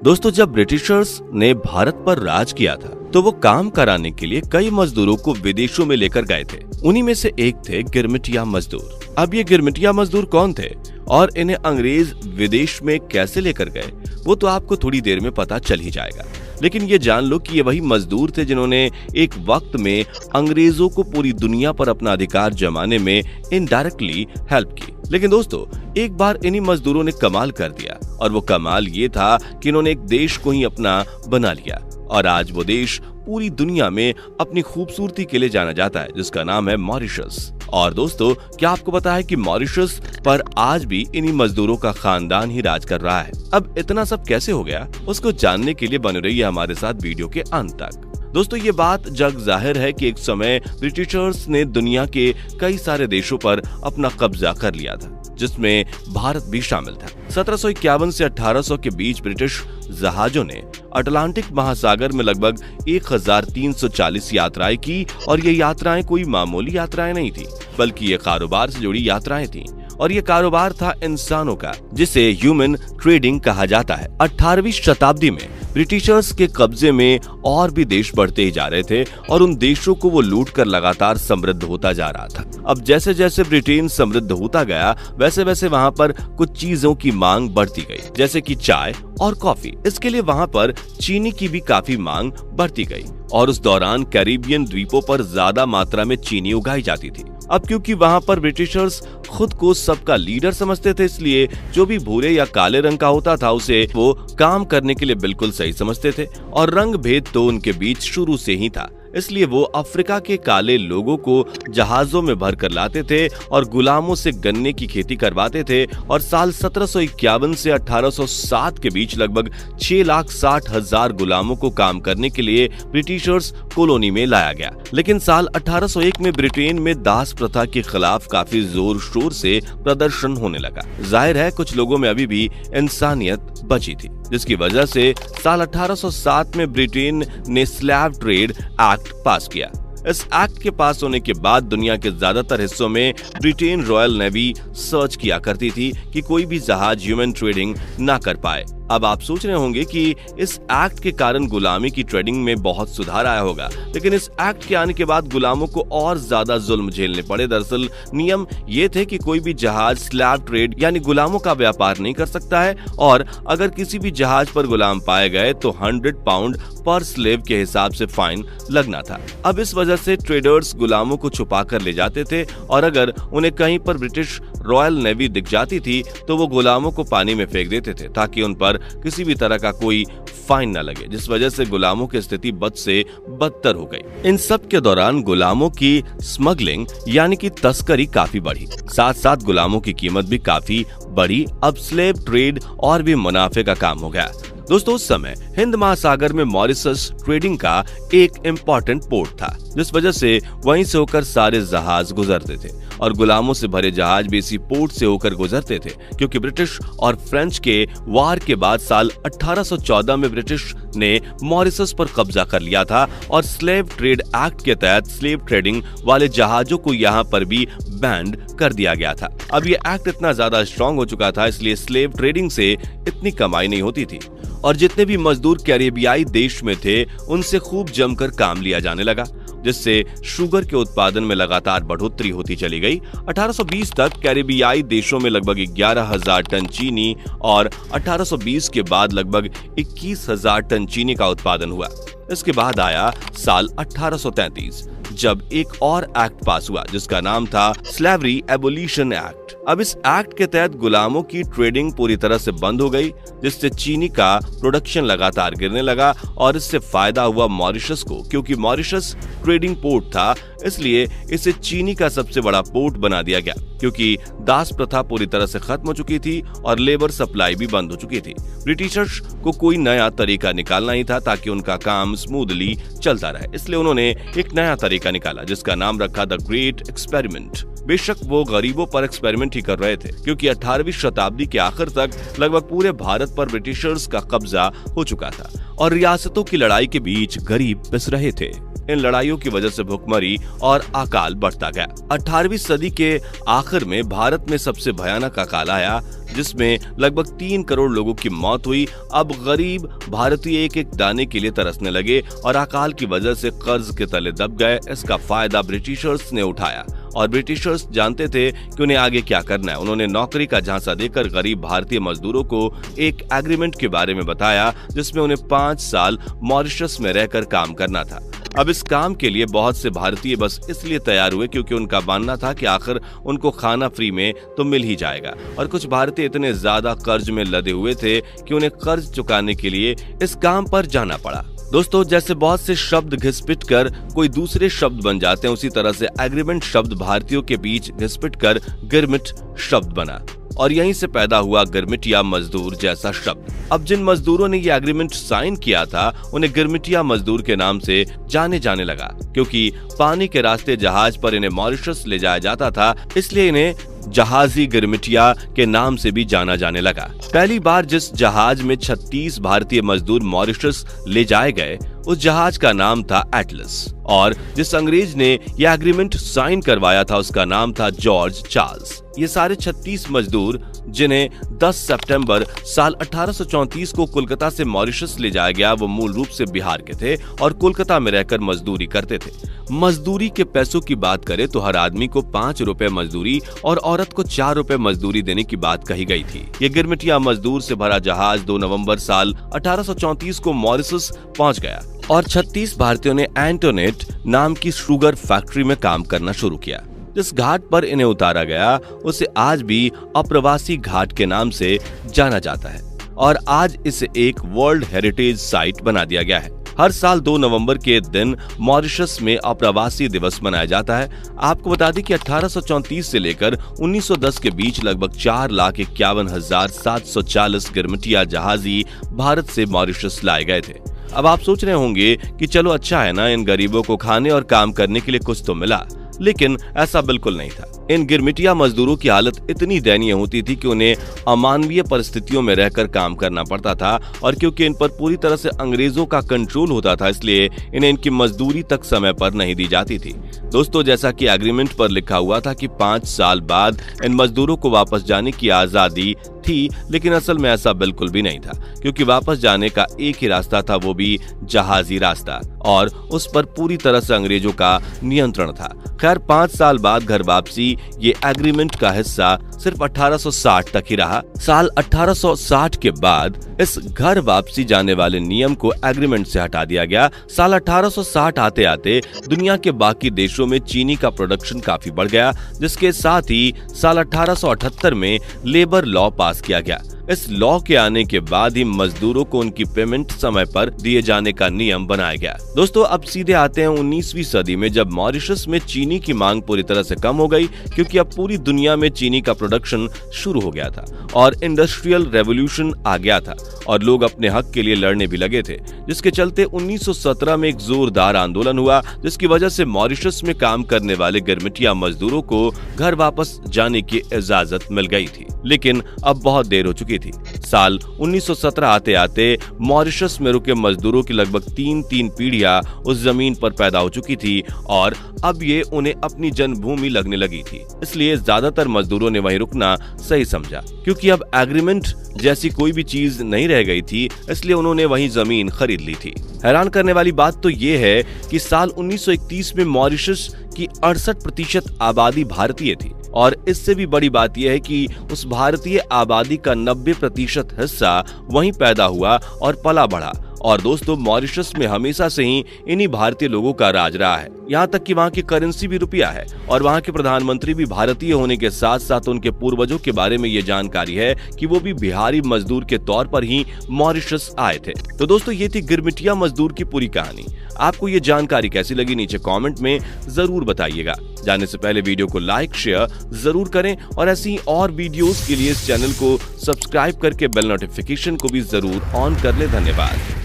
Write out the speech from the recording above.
दोस्तों, जब ब्रिटिशर्स ने भारत पर राज किया था तो वो काम कराने के लिए कई मजदूरों को विदेशों में लेकर गए थे। उन्हीं में से एक थे गिरमिटिया मजदूर। अब ये गिरमिटिया मजदूर कौन थे और इन्हें अंग्रेज विदेश में कैसे लेकर गए, वो तो आपको थोड़ी देर में पता चल ही जाएगा। लेकिन ये जान लो कि ये वही मजदूर थे जिन्होंने एक वक्त में अंग्रेजों को पूरी दुनिया पर अपना अधिकार जमाने में इनडायरेक्टली हेल्प की। लेकिन दोस्तों, एक बार इन्हीं मजदूरों ने कमाल कर दिया, और वो कमाल ये था कि इन्होंने एक देश को ही अपना बना लिया, और आज वो देश पूरी दुनिया में अपनी खूबसूरती के लिए जाना जाता है, जिसका नाम है मॉरिशस। और दोस्तों, क्या आपको पता है कि मॉरिशस पर आज भी इन्हीं मजदूरों का खानदान ही राज कर रहा है। अब इतना सब कैसे हो गया, उसको जानने के लिए बने रहिए हमारे साथ वीडियो के अंत तक। दोस्तों, ये बात जग जाहिर है कि एक समय ब्रिटिशर्स ने दुनिया के कई सारे देशों पर अपना कब्जा कर लिया था, जिसमें भारत भी शामिल था। 1751 से 1800 के बीच ब्रिटिश जहाजों ने अटलांटिक महासागर में लगभग 1340 यात्राएं की, और ये यात्राएं कोई मामूली यात्राएं नहीं थी, बल्कि ये कारोबार से जुड़ी यात्राएं थीं। और ये कारोबार था इंसानों का, जिसे ह्यूमन ट्रेडिंग कहा जाता है। 18वीं शताब्दी में ब्रिटिशर्स के कब्जे में और भी देश बढ़ते ही जा रहे थे, और उन देशों को वो लूट कर लगातार समृद्ध होता जा रहा था। अब जैसे जैसे ब्रिटेन समृद्ध होता गया, वैसे वैसे वहाँ पर कुछ चीजों की मांग बढ़ती गई, जैसे कि चाय और कॉफी। इसके लिए वहाँ पर चीनी की भी काफी मांग बढ़ती गई, और उस दौरान कैरिबियन द्वीपों पर ज्यादा मात्रा में चीनी उगाई जाती थी। अब क्योंकि वहाँ पर ब्रिटिशर्स खुद को सबका लीडर समझते थे, इसलिए जो भी भूरे या काले रंग का होता था उसे वो काम करने के लिए बिल्कुल सही समझते थे, और रंग भेद तो उनके बीच शुरू से ही था। इसलिए वो अफ्रीका के काले लोगों को जहाजों में भर कर लाते थे और गुलामों से गन्ने की खेती करवाते थे, और साल 1751 से 1807 के बीच लगभग 6,60,000 गुलामों को काम करने के लिए ब्रिटिशर्स कॉलोनी में लाया गया। लेकिन साल 1801 में ब्रिटेन में दास प्रथा के खिलाफ काफी जोर शोर से प्रदर्शन होने लगा। जाहिर है कुछ लोगों में अभी भी इंसानियत बची थी, जिसकी वजह से साल 1807 में ब्रिटेन ने स्लैव ट्रेड एक्ट पास किया। इस एक्ट के पास होने के बाद दुनिया के ज्यादातर हिस्सों में ब्रिटेन रॉयल नेवी सर्च किया करती थी कि कोई भी जहाज ह्यूमन ट्रेडिंग ना कर पाए। अब आप सोच रहे होंगे कि इस एक्ट के कारण गुलामी की ट्रेडिंग में बहुत सुधार आया होगा, लेकिन इस एक्ट के आने के बाद गुलामों को और ज्यादा जुल्म झेलने पड़े। दरअसल नियम ये थे कि कोई भी जहाज स्लैव ट्रेड यानी गुलामों का व्यापार नहीं कर सकता है, और अगर किसी भी जहाज पर गुलाम पाए गए तो 100 पाउंड पर स्लेव के हिसाब से फाइन लगना था। अब इस वजह से ट्रेडर्स गुलामों को छुपा कर ले जाते थे, और अगर उन्हें कहीं पर ब्रिटिश रॉयल नेवी दिख जाती थी तो वो गुलामों को पानी में फेंक देते थे, ताकि उन पर किसी भी तरह का कोई फाइन न लगे, जिस वजह से गुलामों की स्थिति बद से बदतर हो गई। इन सब के दौरान गुलामों की स्मगलिंग यानी कि तस्करी काफी बढ़ी, साथ साथ गुलामों की कीमत भी काफी बढ़ी। अब स्लेव ट्रेड और भी मुनाफे का काम हो गया। दोस्तों, उस समय हिंद महासागर में मॉरिशस ट्रेडिंग का एक इम्पोर्टेंट पोर्ट था, जिस वजह से वहीं से होकर सारे जहाज गुजरते थे, और गुलामों से भरे जहाज भी इसी पोर्ट से होकर गुजरते थे। क्योंकि ब्रिटिश और फ्रेंच के वार के बाद साल 1814 में ब्रिटिश ने मॉरिशस पर कब्जा कर लिया था, और स्लेव ट्रेड एक्ट के तहत स्लेव ट्रेडिंग वाले जहाजों को यहाँ पर भी बैंड कर दिया गया था। अब ये एक्ट इतना ज्यादा स्ट्रांग हो चुका था, इसलिए स्लेव ट्रेडिंग से इतनी कमाई नहीं होती थी, और जितने भी मजदूर कैरेबियाई देश में थे उनसे खूब जमकर काम लिया जाने लगा, जिससे शुगर के उत्पादन में लगातार बढ़ोतरी होती चली गई। 1820 तक कैरेबियाई देशों में लगभग 11,000 टन चीनी और 1820 के बाद लगभग 21,000 टन चीनी का उत्पादन हुआ। इसके बाद आया साल 1833, जब एक और एक्ट पास हुआ जिसका नाम था स्लेवरी एबोलिशन एक्ट। अब इस एक्ट के तहत गुलामों की ट्रेडिंग पूरी तरह से बंद हो गई, जिससे चीनी का प्रोडक्शन लगातार गिरने लगा, और इससे फायदा हुआ मॉरिशस को, क्योंकि मॉरिशस ट्रेडिंग पोर्ट था, इसलिए इसे चीनी का सबसे बड़ा पोर्ट बना दिया गया। क्योंकि दास प्रथा पूरी तरह से खत्म हो चुकी थी और लेबर सप्लाई भी बंद हो चुकी थी, ब्रिटिशर्स को कोई नया तरीका निकालना ही था ताकि उनका काम स्मूथली चलता रहे। इसलिए उन्होंने एक नया तरीका निकाला जिसका नाम रखा द ग्रेट एक्सपेरिमेंट। बेशक वो गरीबों पर एक्सपेरिमेंट ही कर रहे थे, क्योंकि 18वीं शताब्दी के आखिर तक लगभग पूरे भारत पर ब्रिटिशर्स का कब्जा हो चुका था और रियासतों की लड़ाई के बीच गरीब पिस रहे थे। इन लड़ाइयों की वजह से भुखमरी और अकाल बढ़ता गया। 18वीं सदी के आखिर में भारत में सबसे भयानक अकाल आया, जिसमें लगभग 3 करोड़ लोगों की मौत हुई। अब गरीब भारतीय एक एक दाने के लिए तरसने लगे और अकाल की वजह से कर्ज के तले दब गए। इसका फायदा ब्रिटिशर्स ने उठाया और ब्रिटिशर्स जानते थे कि उन्हें आगे क्या करना है। उन्होंने नौकरी का झांसा देकर गरीब भारतीय मजदूरों को एक एग्रीमेंट के बारे में बताया, जिसमें उन्हें 5 साल मॉरिशस में रहकर काम करना था। अब इस काम के लिए बहुत से भारतीय बस इसलिए तैयार हुए क्योंकि उनका मानना था कि आखिर उनको खाना फ्री में तो मिल ही जाएगा, और कुछ भारतीय इतने ज्यादा कर्ज में लदे हुए थे कि उन्हें कर्ज चुकाने के लिए इस काम पर जाना पड़ा। दोस्तों, जैसे बहुत से शब्द घिसपिट कर कोई दूसरे शब्द बन जाते हैं, उसी तरह से एग्रीमेंट शब्द भारतीयों के बीच घिसपिट कर गिरमिट शब्द बना और यहीं से पैदा हुआ गिरमिटिया मजदूर जैसा शब्द। अब जिन मजदूरों ने ये एग्रीमेंट साइन किया था उन्हें गिरमिटिया मजदूर के नाम से जाने जाने लगा, क्योंकि पानी के रास्ते जहाज पर इन्हें मॉरिशस ले जाया जाता था, इसलिए इन्हें जहाजी गिरमिटिया के नाम से भी जाना जाने लगा। पहली बार जिस जहाज में 36 भारतीय मजदूर मॉरिशस ले जाए गए उस जहाज का नाम था एटलस, और जिस अंग्रेज ने यह एग्रीमेंट साइन करवाया था उसका नाम था जॉर्ज चार्ल्स। ये सारे 36 मजदूर, जिन्हें 10 सितंबर साल 1834 को कोलकाता से मॉरिशस ले जाया गया, वो मूल रूप से बिहार के थे और कोलकाता में रहकर मजदूरी करते थे। मजदूरी के पैसों की बात करें तो हर आदमी को 5 रुपए मजदूरी और औरत को 4 रुपए मजदूरी देने की बात कही गई थी। ये गिरमिटिया मजदूर से भरा जहाज 2 नवंबर साल 1834 को मॉरिशस पहुंच गया और 36 भारतीयों ने एंटोनेट नाम की शुगर फैक्ट्री में काम करना शुरू किया। जिस घाट पर इन्हें उतारा गया उसे आज भी अप्रवासी घाट के नाम से जाना जाता है और आज इसे एक वर्ल्ड हेरिटेज साइट बना दिया गया है। हर साल 2 नवंबर के दिन मॉरिशस में अप्रवासी दिवस मनाया जाता है। आपको बता दें कि 1834 से लेकर 1910 के बीच लगभग 4,51,740 गिरमिटिया जहाजी भारत से मॉरिशस लाए गए थे। अब आप सोच रहे होंगे कि चलो अच्छा है ना, इन गरीबों को खाने और काम करने के लिए कुछ तो मिला, लेकिन ऐसा बिल्कुल नहीं था। इन गिरमिटिया मजदूरों की हालत इतनी दयनीय होती थी कि उन्हें अमानवीय परिस्थितियों में रहकर काम करना पड़ता था, और क्योंकि इन पर पूरी तरह से अंग्रेजों का कंट्रोल होता था इसलिए इन्हें इनकी मजदूरी तक समय पर नहीं दी जाती थी। दोस्तों, जैसा कि एग्रीमेंट पर लिखा हुआ था कि 5 साल बाद इन मजदूरों को वापस जाने की आजादी थी, लेकिन असल में ऐसा बिल्कुल भी नहीं था, क्योंकि वापस जाने का एक ही रास्ता था, वो भी जहाजी रास्ता, और उस पर पूरी तरह से अंग्रेजों का नियंत्रण था। खैर, 5 साल बाद घर वापसी ये एग्रीमेंट का हिस्सा सिर्फ 1860 तक ही रहा। साल 1860 के बाद इस घर वापसी जाने वाले नियम को एग्रीमेंट से हटा दिया गया। साल 1860 आते आते दुनिया के बाकी देशों में चीनी का प्रोडक्शन काफी बढ़ गया, जिसके साथ ही साल 1878 में लेबर लॉ पास किया गया। इस लॉ के आने के बाद ही मजदूरों को उनकी पेमेंट समय पर दिए जाने का नियम बनाया गया। दोस्तों, अब सीधे आते हैं 19वीं सदी में, जब मॉरिशस में चीनी की मांग पूरी तरह से कम हो गई, क्योंकि अब पूरी दुनिया में चीनी का प्रोडक्शन शुरू हो गया था और इंडस्ट्रियल रेवोल्यूशन आ गया था और लोग अपने हक के लिए लड़ने भी लगे थे, जिसके चलते 1917 में एक जोरदार आंदोलन हुआ, जिसकी वजह से मॉरिशस में काम करने वाले गिरमिटिया मजदूरों को घर वापस जाने की इजाजत मिल गई थी। लेकिन अब बहुत देर हो चुकी थी। साल 1917 आते आते मॉरिशस में रुके मजदूरों की लगभग 3 पीढ़ियां उस जमीन पर पैदा हो चुकी थी और अब ये उन्हें अपनी जन्मभूमि लगने लगी थी, इसलिए ज्यादातर मजदूरों ने वहीं रुकना सही समझा। क्योंकि अब एग्रीमेंट जैसी कोई भी चीज नहीं रह गई थी, इसलिए उन्होंने वहीं जमीन खरीद ली थी। हैरान करने वाली बात तो ये है कि साल 1931 में मॉरिशस की 68% आबादी भारतीय थी, और इससे भी बड़ी बात यह है कि उस भारतीय आबादी का 90% हिस्सा वहीं पैदा हुआ और पला बढ़ा। और दोस्तों, मॉरिशस में हमेशा से ही इन्हीं भारतीय लोगों का राज रहा है। यहाँ तक कि वहाँ की करेंसी भी रुपया है और वहाँ के प्रधानमंत्री भी भारतीय होने के साथ साथ उनके पूर्वजों के बारे में ये जानकारी है कि वो भी बिहारी मजदूर के तौर पर ही मॉरिशस आए थे। तो दोस्तों, ये थी गिरमिटिया मजदूर की पूरी कहानी। आपको ये जानकारी कैसी लगी नीचे कमेंट में जरूर बताइएगा। जाने से पहले वीडियो को लाइक शेयर जरूर करें और ऐसी और वीडियोस के लिए इस चैनल को सब्सक्राइब करके बेल नोटिफिकेशन को भी जरूर ऑन कर ले। धन्यवाद।